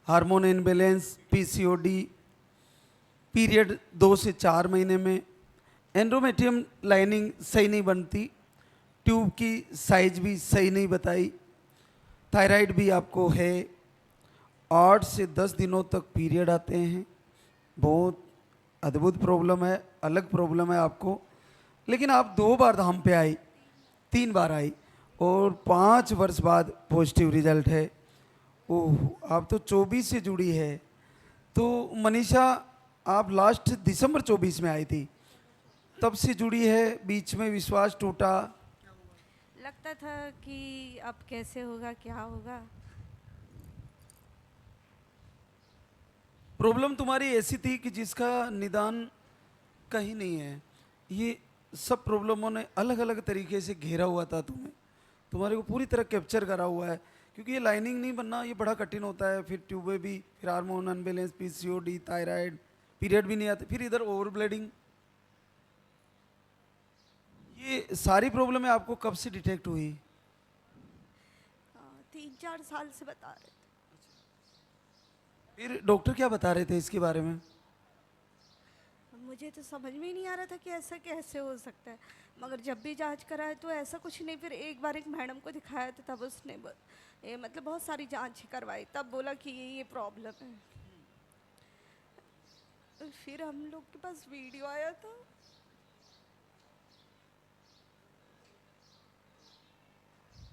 Hormone imbalance, PCOD, period 2 से 4 महीने में, एंड्रोमेट्रियम लाइनिंग सही नहीं बनती, ट्यूब की साइज भी सही नहीं बताई, थायराइड भी आपको है, 8 से 10 दिनों तक पीरियड आते हैं। बहुत अद्भुत प्रॉब्लम है, अलग प्रॉब्लम है आपको। लेकिन आप 2 बार धाम पे आई, 3 बार आई और 5 वर्ष बाद पॉजिटिव रिजल्ट है। ओह, आप तो 24 से जुड़ी है। तो मनीषा, आप लास्ट दिसंबर 24 में आई थी, तब से जुड़ी है, बीच में विश्वास टूटा? लगता था कि अब कैसे होगा, क्या होगा। प्रॉब्लम तुम्हारी ऐसी थी कि जिसका निदान कहीं नहीं है। ये सब प्रॉब्लमों ने अलग अलग तरीके से घेरा हुआ था तुम्हें, तुम्हारे को पूरी तरह कैप्चर करा हुआ है। क्योंकि ये लाइनिंग नहीं बनना ये बड़ा कठिन होता है, फिर ट्यूबें भी, फिर hormone unbalance, PCOD, thyroid, period भी नहीं आते, फिर इधर ओवर ब्लीडिंग। ये सारी प्रॉब्लमें आपको कब से डिटेक्ट हुई? 3-4 साल से बता रहे थे। फिर डॉक्टर क्या बता रहे थे इसके बारे में? मुझे तो समझ में ही नहीं आ रहा था कि ऐसा कैसे हो सकता है। मगर जब भी जांच कराए तो ऐसा कुछ नहीं। फिर एक बार एक मैडम को दिखाया तो तब उसने मतलब बहुत सारी जांच करवाई, तब बोला कि ये प्रॉब्लम है। फिर हम लोग के पास वीडियो आया था।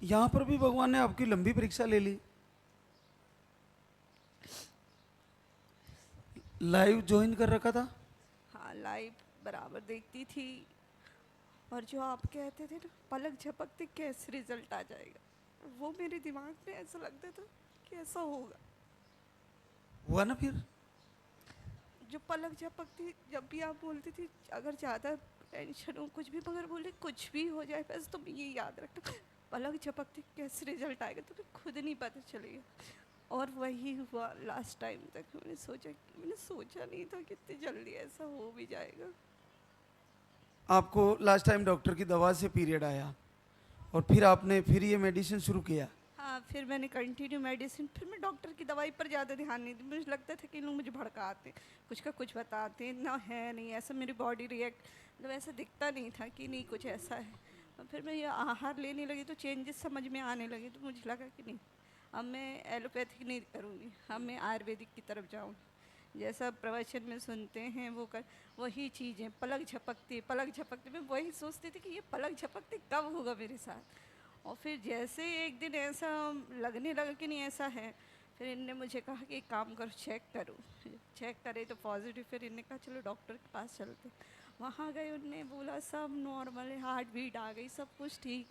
यहाँ पर भी भगवान ने आपकी लंबी परीक्षा ले ली। लाइव ज्वाइन कर रखा था। हाँ, लाइव बराबर देखती थी। और जो आप कहते थे ना, पलक झपकते कैसे रिजल्ट आ जाएगा, वो मेरे दिमाग में ऐसा लगता था कि ऐसा होगा। हुआ ना फिर? जो पलक झपकती, जब भी आप बोलती थी अगर ज़्यादा टेंशन हो कुछ भी, मगर बोले कुछ भी हो जाए बस तुम ये याद रखना, पलक झपकती कैसे रिजल्ट आएगा तुम्हें खुद नहीं पता चलेगा। और वही हुआ लास्ट टाइम तक। मैंने सोचा नहीं था कि इतनी जल्दी ऐसा हो भी जाएगा। आपको लास्ट टाइम डॉक्टर की दवा से पीरियड आया और फिर आपने फिर ये मेडिसिन शुरू किया? हाँ, फिर मैंने कंटिन्यू मेडिसिन, फिर मैं डॉक्टर की दवाई पर ज़्यादा ध्यान नहीं दी। मुझे लगता था कि लोग मुझे भड़काते, कुछ का कुछ बताते ना, है नहीं ऐसा, मेरी बॉडी रिएक्ट मतलब ऐसा दिखता नहीं था कि नहीं कुछ ऐसा है। और फिर मैं ये आहार लेने लगी तो चेंजेस समझ में आने लगे, तो मुझे लगा कि नहीं, अब मैं एलोपैथिक नहीं करूँगी, अब मैं आयुर्वेदिक की तरफ जाऊँ। जैसा प्रवचन में सुनते हैं वो कर, वही चीज़ें पलक झपकते मैं वही सोचती थी कि ये पलक झपकते कब होगा मेरे साथ। और फिर जैसे एक दिन ऐसा लगने लगा कि नहीं ऐसा है, फिर इनने मुझे कहा कि एक काम करो, चेक करो। चेक करे तो पॉजिटिव, फिर इनने कहा चलो डॉक्टर के पास चलते। वहाँ गए, उनने बोला सब नॉर्मल है, हार्ट बीट आ गई, सब कुछ ठीक।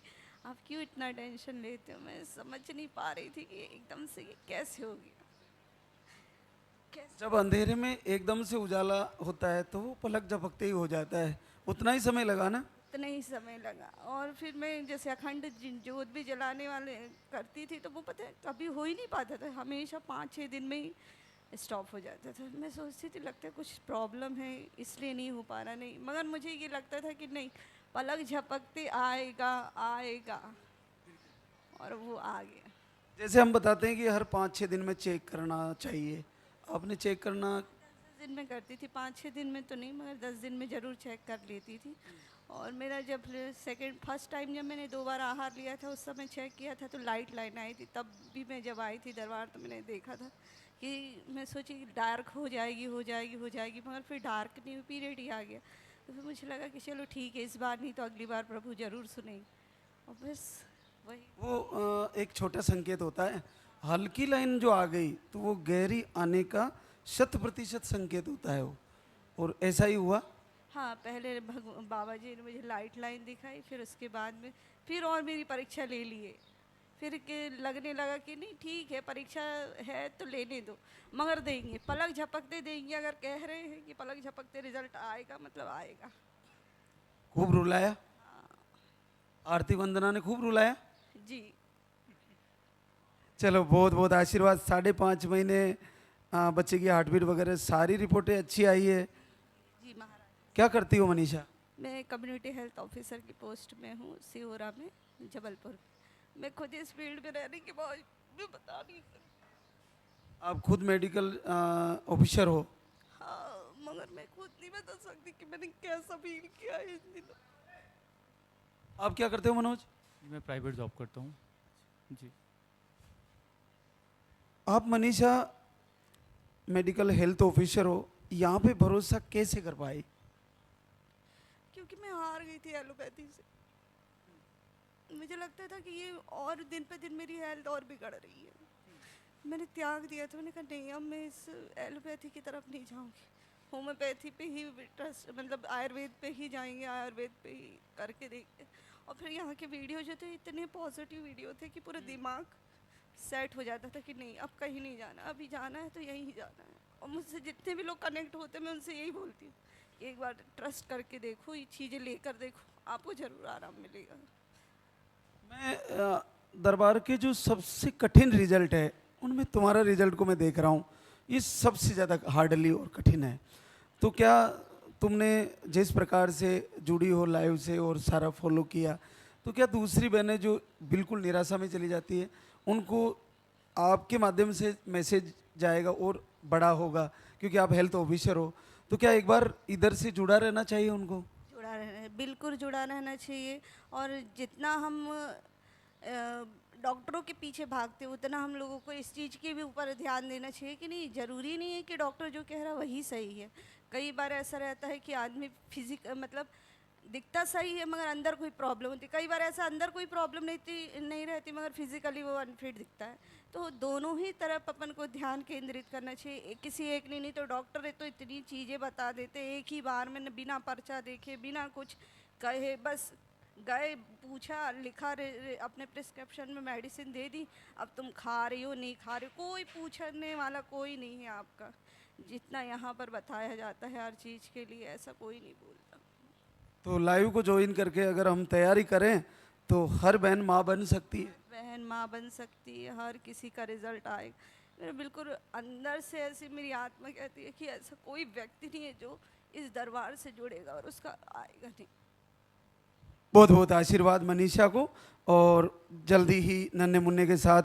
आप क्यों इतना टेंशन लेते हो? मैं समझ नहीं पा रही थी कि एकदम से ये कैसे हो गया, कैसे। जब अंधेरे में एकदम से उजाला होता है तो वो पलक झपकते ही हो जाता है। उतना ही समय लगा ना? इतना ही समय लगा। और फिर मैं जैसे अखंड ज्योत भी जलाने वाले करती थी, तो वो पता है कभी हो ही नहीं पाता था, हमेशा 5-6 दिन में ही स्टॉप हो जाता था। मैं सोचती थी लगता है कुछ प्रॉब्लम है इसलिए नहीं हो पा रहा, नहीं, मगर मुझे ये लगता था कि नहीं, पलक झपकते आएगा आएगा, और वो आ गया। जैसे हम बताते हैं कि हर 5-6 दिन में चेक करना चाहिए, आपने चेक करना? 10 दिन में करती थी, 5-6 दिन में तो नहीं, मगर 10 दिन में ज़रूर चेक कर लेती थी। और मेरा जब फर्स्ट टाइम जब मैंने 2 बार आहार लिया था, उस समय चेक किया था तो लाइट लाइन आई थी। तब भी मैं जब आई थी दरबार तो मैंने देखा था कि मैं सोची डार्क हो जाएगी हो जाएगी हो जाएगी, मगर फिर डार्क नहीं हुई, पीरियड ही आ गया। तो फिर मुझे लगा कि चलो ठीक है, इस बार नहीं तो अगली बार प्रभु ज़रूर सुनेंगे। और बस वही। वो एक छोटा संकेत होता है। हल्की लाइन जो आ गई तो वो गहरी आने का 100% संकेत होता है वो, और ऐसा ही हुआ। हाँ, पहले बाबा जी ने मुझे लाइट लाइन दिखाई, फिर उसके बाद में फिर और मेरी परीक्षा ले लिए। फिर के लगने लगा कि नहीं ठीक है, परीक्षा है तो लेने दो, मगर देंगे, पलक झपकते देंगे। अगर कह रहे हैं कि पलक झपकते रिजल्ट आएगा, मतलब आएगा। खूब रुलाया? आरती वंदना ने खूब रुलाया? जी। चलो, बहुत बहुत आशीर्वाद। 5.5 महीने बच्चे की हार्ट बीट वगैरह सारी रिपोर्टें अच्छी आई है। जी महाराज। क्या करती हो मनीषा? मैं कम्युनिटी हेल्थ ऑफिसर की पोस्ट में हूँ, सिहोरा में, जबलपुर। मैं खुद इस फील्ड में रहने के बाद मैं बता नहीं सकती। आप खुद मेडिकल ऑफिसर हो। हाँ, मगर मैं खुद नहीं बता सकती कि मैंने कैसा फील किया है इन दिनों। आप क्या करते हो मनोज? मैं प्राइवेट जॉब करता हूँ जी। आप मनीषा मेडिकल हेल्थ ऑफिसर हो, यहाँ पे भरोसा कैसे कर पाई? क्योंकि मैं हार गई थी एलोपैथी से। मुझे लगता था कि ये और दिन पे दिन मेरी हेल्थ और बिगड़ रही है। मैंने त्याग दिया था, मैंने कहा नहीं अब मैं इस एलोपैथी की तरफ नहीं जाऊंगी, होम्योपैथी पे ही ट्रस्ट, मतलब आयुर्वेद पे ही जाएंगे, आयुर्वेद पे ही करके देखें। और फिर यहाँ के वीडियो जो थे इतने पॉजिटिव वीडियो थे कि पूरा दिमाग सेट हो जाता था कि नहीं अब कहीं नहीं जाना, अभी जाना है तो यहीं जाना है। और मुझसे जितने भी लोग कनेक्ट होते मैं उनसे यही बोलती हूँ कि एक बार ट्रस्ट करके देखो, ये चीज़ें लेकर देखो, आपको ज़रूर आराम मिलेगा। मैं दरबार के जो सबसे कठिन रिजल्ट है उनमें तुम्हारा रिजल्ट को मैं देख रहा हूँ, ये सबसे ज़्यादा हार्डली और कठिन है। तो क्या तुमने जिस प्रकार से जुड़ी हो लाइव से और सारा फॉलो किया, तो क्या दूसरी बहनें जो बिल्कुल निराशा में चली जाती है उनको आपके माध्यम से मैसेज जाएगा और बड़ा होगा, क्योंकि आप हेल्थ ऑफिसर हो, तो क्या एक बार इधर से जुड़ा रहना चाहिए उनको? जुड़ा रहना, बिल्कुल जुड़ा रहना चाहिए। और जितना हम डॉक्टरों के पीछे भागते हैं उतना हम लोगों को इस चीज़ के भी ऊपर ध्यान देना चाहिए कि नहीं, ज़रूरी नहीं है कि डॉक्टर जो कह रहा है वही सही है। कई बार ऐसा रहता है कि आदमी फिजिक मतलब दिखता सही है मगर अंदर कोई प्रॉब्लम होती है। कई बार ऐसा अंदर कोई प्रॉब्लम नहीं रहती मगर फिजिकली वो अनफिट दिखता है। तो दोनों ही तरफ अपन को ध्यान केंद्रित करना चाहिए। किसी एक नहीं तो डॉक्टर तो इतनी चीज़ें बता देते एक ही बार में, बिना पर्चा देखे बिना कुछ कहे, बस गए पूछा लिखा अपने प्रिस्क्रिप्शन में मेडिसिन दे दी, अब तुम खा रही हो नहीं खा रही हो, कोई पूछने वाला कोई नहीं है आपका। जितना यहाँ पर बताया जाता है हर चीज़ के लिए, ऐसा कोई नहीं बोलता। तो लाइव को ज्वाइन करके अगर हम तैयारी करें तो हर बहन माँ बन सकती है। बहन माँ बन सकती है, हर किसी का रिजल्ट आएगा। मेरे बिल्कुल अंदर से ऐसी मेरी आत्मा कहती है कि ऐसा कोई व्यक्ति नहीं है जो इस दरबार से जुड़ेगा और उसका आएगा नहीं। बहुत बहुत आशीर्वाद मनीषा को, और जल्दी ही नन्हे मुन्ने के साथ